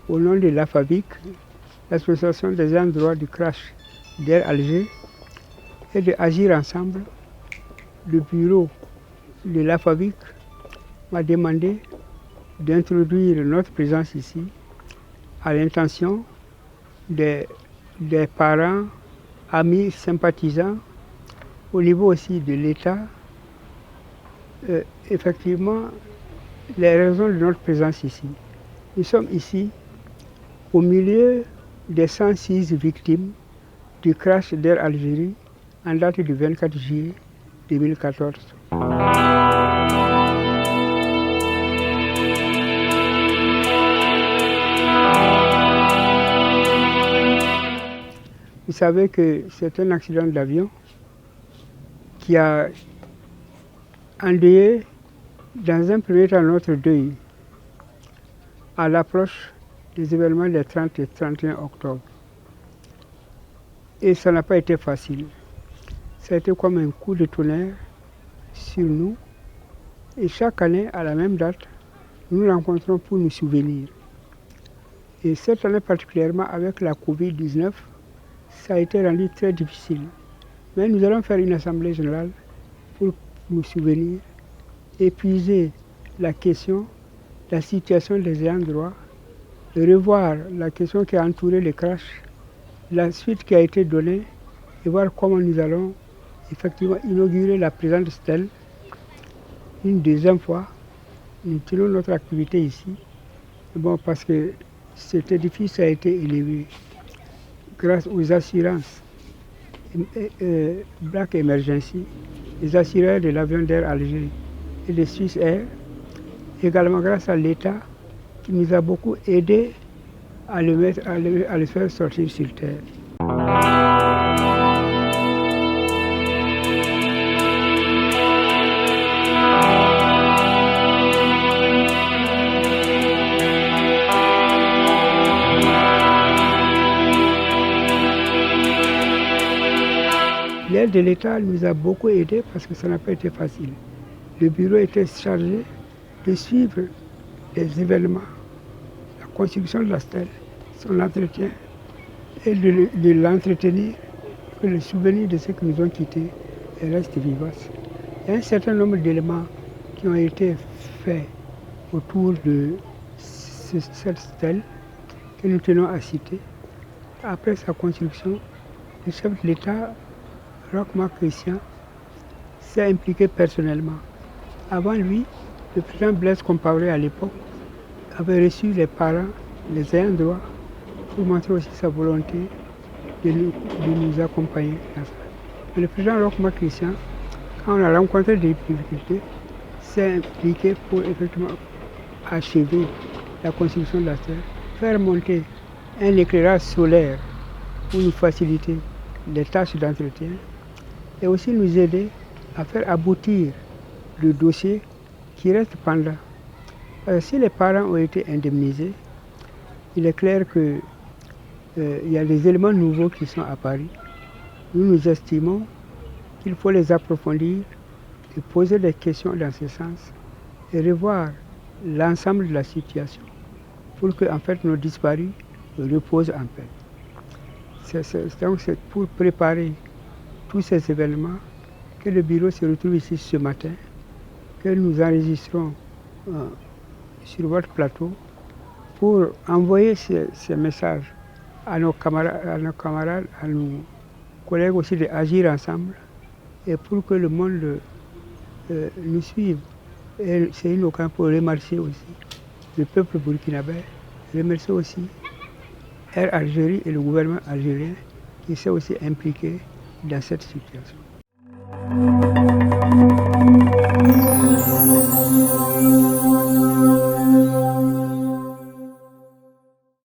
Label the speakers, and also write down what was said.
Speaker 1: au nom de l'AFAVIC, l'association des ayants droit du crash d'Air Alger, et d'agir ensemble, le bureau de l'AFAVIC m'a demandé d'introduire notre présence ici à l'intention des parents, amis, sympathisants, au niveau aussi de l'État. Effectivement, les raisons de notre présence ici. Nous sommes ici au milieu des 106 victimes du crash d'Air Algérie en date du 24 juillet 2014. Vous savez que c'est un accident d'avion qui a endeuillé dans un premier temps notre deuil à l'approche des événements des 30 et 31 octobre. Et ça n'a pas été facile. Ça a été comme un coup de tonnerre sur nous. Et chaque année, à la même date, nous nous rencontrons pour nous souvenir. Et cette année particulièrement, avec la Covid-19, ça a été rendu très difficile. Mais nous allons faire une assemblée générale pour nous souvenir, épuiser la question, la situation des ayants droit, revoir la question qui a entouré le crash, la suite qui a été donnée et voir comment nous allons effectivement inaugurer la présente stèle une deuxième fois. Nous tenons notre activité ici. Bon, parce que cet édifice a été élevé grâce aux assurances Black Emergency, les assureurs de l'avion d'Air Algérie et de Swiss Air, également grâce à l'État qui nous a beaucoup aidé à le faire sortir sur terre. L'aide de l'État nous a beaucoup aidés parce que ça n'a pas été facile. Le bureau était chargé de suivre les événements, la construction de la stèle, son entretien, et de l'entretenir, que le souvenir de ceux qui nous ont quittés reste vivace. Il y a un certain nombre d'éléments qui ont été faits autour de cette stèle que nous tenons à citer. Après sa construction, le chef de l'État, Roch Marc Christian, s'est impliqué personnellement. Avant lui, le président Blaise Compaoré à l'époque avait reçu les parents, les ayants droit, pour montrer aussi sa volonté de nous accompagner dans ça. Mais le président Roch Marc Christian, quand on a rencontré des difficultés, s'est impliqué pour effectivement achever la construction de la terre, faire monter un éclairage solaire pour nous faciliter les tâches d'entretien et aussi nous aider à faire aboutir le dossier qui reste pendant. Parce que si les parents ont été indemnisés, il est clair qu'il y a des éléments nouveaux qui sont apparus. Nous estimons qu'il faut les approfondir et poser des questions dans ce sens et revoir l'ensemble de la situation pour que en fait, nos disparus reposent en paix. Donc c'est pour préparer tous ces événements que le bureau se retrouve ici ce matin, que nous enregistrons sur votre plateau pour envoyer ces messages à nos camarades, à nos collègues aussi d'agir ensemble et pour que le monde nous suive. Et c'est une occasion pour remercier aussi le peuple burkinabé, remercier aussi Air Algérie et le gouvernement algérien qui s'est aussi impliqué dans cette situation.